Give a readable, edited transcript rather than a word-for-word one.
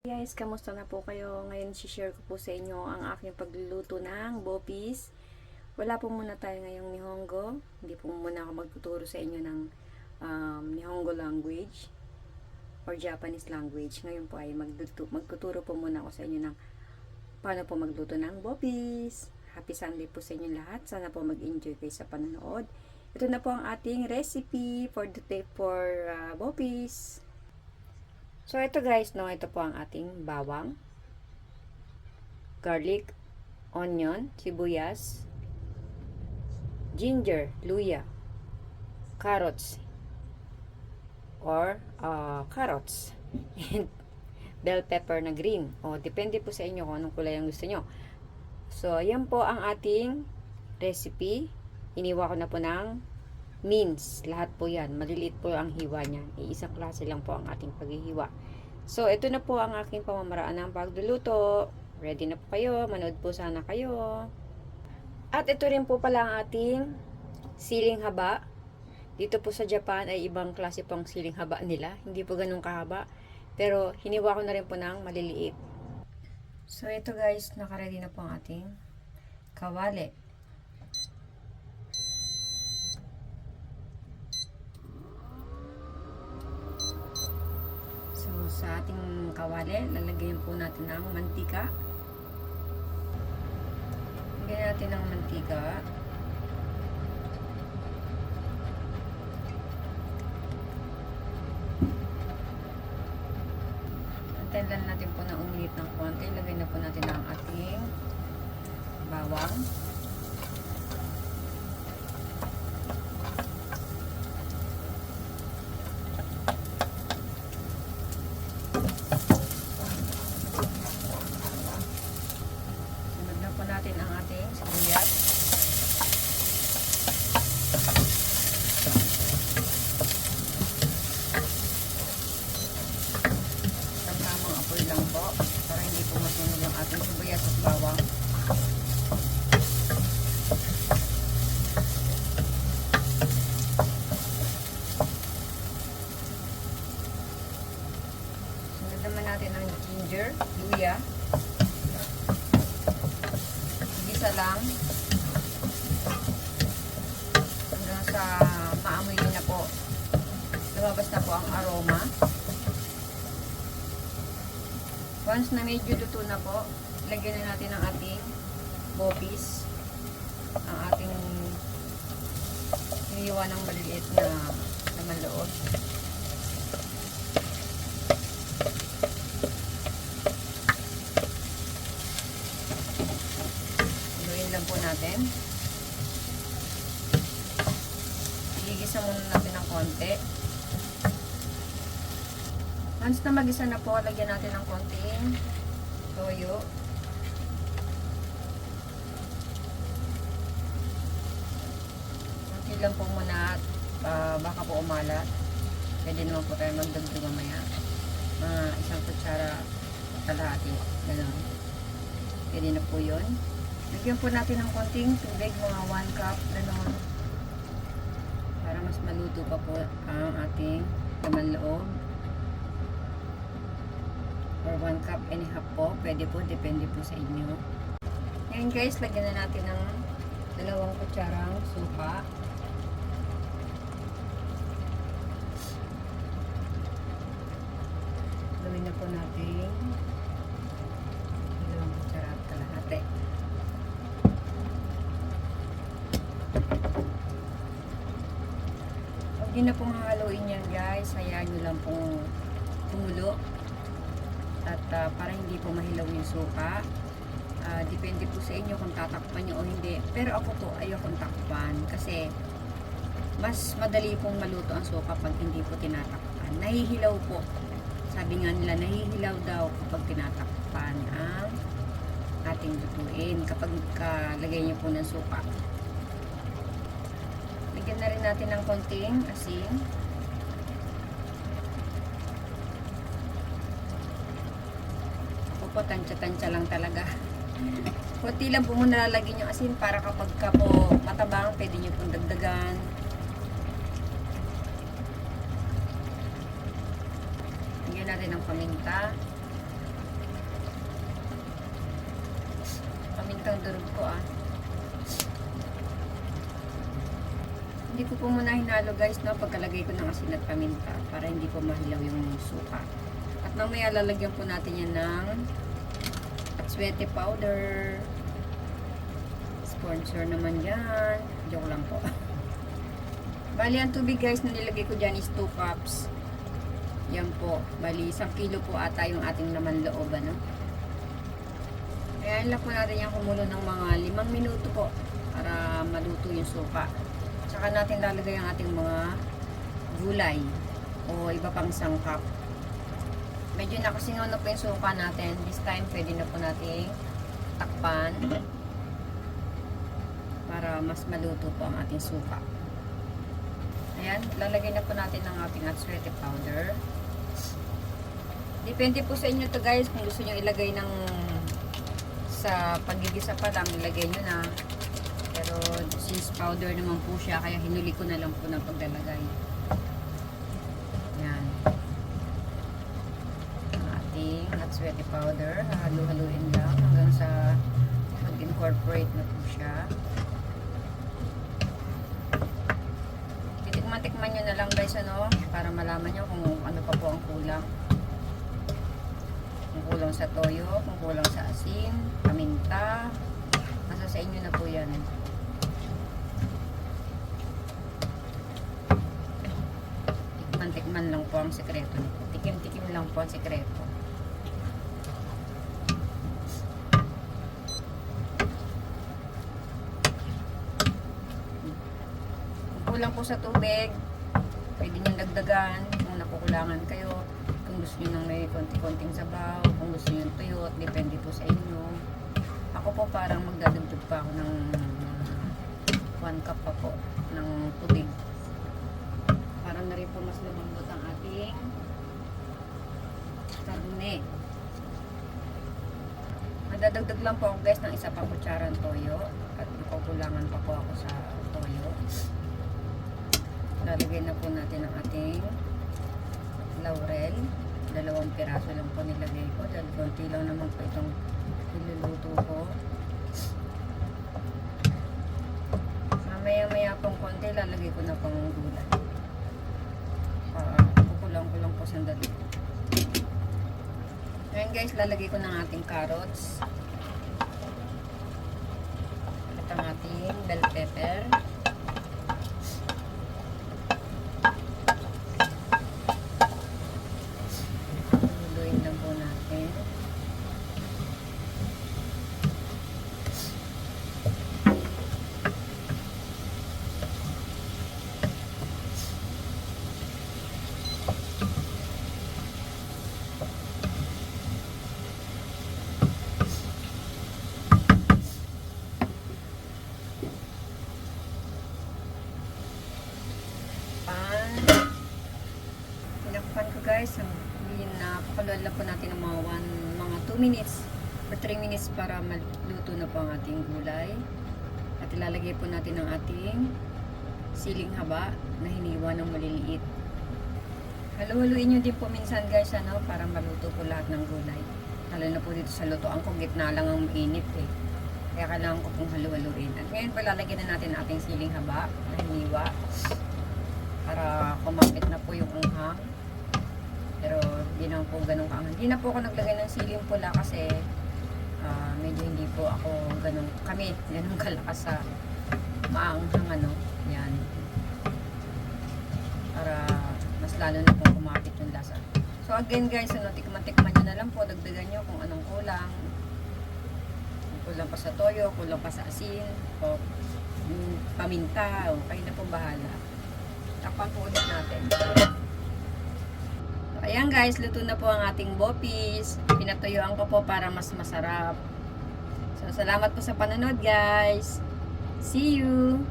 Guys, kamusta na po kayo? Ngayon, share ko po sa inyo ang aking pagluluto ng bopis. Wala po muna tayo ngayong Nihongo. Hindi po muna ako magtuturo sa inyo ng Nihongo language or Japanese language. Ngayon po ay magtuturo po muna ako sa inyo ng paano po magluto ng bopis. Happy Sunday po sa inyo lahat. Sana po mag-enjoy kayo sa panonood. Ito na po ang ating recipe for the day for bopis. So, ito guys, no, ito po ang ating bawang, garlic, onion, sibuyas, ginger, luya, carrots, or carrots, and bell pepper na green. O, depende po sa inyo kung anong kulay ang gusto nyo. So, ayan po ang ating recipe. Iniwa ko na po ng mince. Lahat po yan. Maliliit po ang hiwa niyan. Iisang klase lang po ang ating paghihiwa. So, ito na po ang aking pamamaraan ng pagluluto. Ready na po kayo. Manood po sana kayo. At ito rin po pala ang ating siling haba. Dito po sa Japan ay ibang klase pong siling haba nila. Hindi po ganun kahaba. Pero hiniwa ko na rin po ng maliliit. So, ito guys, nakaready na po ang ating kawali. So, sa ating kawali, lalagyan po natin ng mantika. Lagyan natin ng mantika. Antayin lang natin po na uminit ng konti. Lagyan na po natin ang ating bawang. Natin ang ating sibuyas. Tamang apoy lang po para hindi po masunog ang ating sibuyas at bawang. Sunod naman natin ang ginger, luya. Isa lang hanggang sa maamoy nyo na po, lumabas na po ang aroma. Once na medyo luto na po, lagyan na natin ang ating bopis, ang ating hiniwa ng maliliit na laman loob. Lang po natin. Igisa muna natin ng konti. Once na magisa na po, lagyan natin ng konting toyo. Konti lang po muna at baka po umalat. Pwede naman po tayo magdagdag mamaya. Mga isang kutsara kalahati. Ganun. Pwede na po yun. Lagyan po natin ng konting tubig, mga 1 cup, gano'n. Para mas maluto pa po ang ating laman loob. Or 1 cup and a half po. Pwede po, depende po sa inyo. Ngayon guys, lagyan na natin ng 2 kutsarang suka. Gawin na po natin 2 kutsara at kalahati. Huwag nyo na pong haluin yan guys. Hayaan nyo lang pong kumulo. At para hindi po mahilaw yung suka. Depende po sa inyo kung tatakpan nyo o hindi. Pero ako po ayokong takpan. Kasi mas madali pong maluto ang suka pag hindi po tinatakpan. Nahihilaw po. Sabi nga nila, nahihilaw daw kapag tinatakpan ang ating lutuin. Kapag lagay nyo po ng suka. Lagyan na rin natin ng konting asin. Ako po, tansya-tansya lang talaga. Kunti lang po muna lalagyan yung asin para kapag ka po matabang, pwede nyo pong dagdagan. natin ng paminta. ang durog ko ah. Hindi ko po muna hinalo guys, no, pagkalagay ko ng asin at paminta para hindi po mahilaw yung suka. At mamaya lalagyan po natin yan ng atswete powder. Sponsor naman yan. Joke lang po. Bali, ang tubig guys na nilagay ko dyan is 2 cups. Yan po. Bali, 1 kilo po ata yung ating laman loob, ano? Kaya lang po natin yan kumulo ng mga 5 minuto po para maluto yung suka. Tsaka natin lalagay ang ating mga gulay o iba pang sangkap. Medyo nakasingaw na po yung suka natin. This time, pwede na po nating takpan para mas maluto po ang ating suka. Ayan, lalagay na po natin ang ating atswete powder. Depende po sa inyo to guys, kung gusto nyo ilagay ng sa pagigisa pa lang, ilagay nyo na. Pero since powder naman po siya, kaya hinuli ko na lang po ng paglalagay. Ayan. Ang ating atswete powder, halu-haluin lang hanggang sa mag-incorporate na po siya. Tikman nyo na lang guys, ano, para malaman nyo kung ano pa po ang kulang. Kung kulang sa toyo, kung kulang sa asin, paminta, nasa sa inyo na po yan. Tikman lang po ang sekreto nito. Tikim-tikim lang po ang sekreto. Kulang po sa tubig, pwede nyo dagdagan kung nakukulangan kayo, kung gusto nyo nang may konti-konting sabaw, kung gusto nyo tuyot, depende po sa inyo. Ako po parang magdadagdag pa ako ng 1 cup pa po ng tubig para na rin po mas lumambot ang ating karne. Madadagdag lang po ako guys ng 1 pang kutsarang toyo at nakukulangan pa po ako sa toyo. Lalagay na po natin ang ating laurel. 2 piraso lang po nilagay ko dahil konti lang naman po itong niluluto ko. Mamaya pong konti lalagay ko na pang gulay. Kukulang-kulang po sandali. Ngayon guys, lalagay ko ng ating carrots at ang ating bell pepper. Pinakpan ko guys, napakaluan lang po natin ng mga 2 minutes or 3 minutes para maluto na po ang ating gulay. At ilalagay po natin ang ating siling haba na hiniwa ng maliliit. Halu-haluin nyo din po minsan guys, ano, para maluto po lahat ng gulay. Lalo na po dito sa lutoan ko, gitna lang ang mainit eh. Kaya kailangan ko pong halu-haluin. At ngayon po lalagyan na natin ating siling haba na hiniwa para kumapit na po yung anghang. Pero hindi na po ganun kaanghang. Hindi na po ako naglagay ng siling pula kasi medyo hindi po ako ganun kalakas sa maanghang, ano. Yan. Para mas lalo na pong kumapit yung lasa. So again guys, ano, tikman nyo na lang po, dagdagan nyo kung anong kulang. Kulang pa sa toyo, kulang pa sa asin, o paminta, o kayo na po bahala. Takpan po ulit natin. So, ayan guys, luto na po ang ating bopis. Pinatuyuan ko po para mas masarap. So, salamat po sa panonood guys. See you!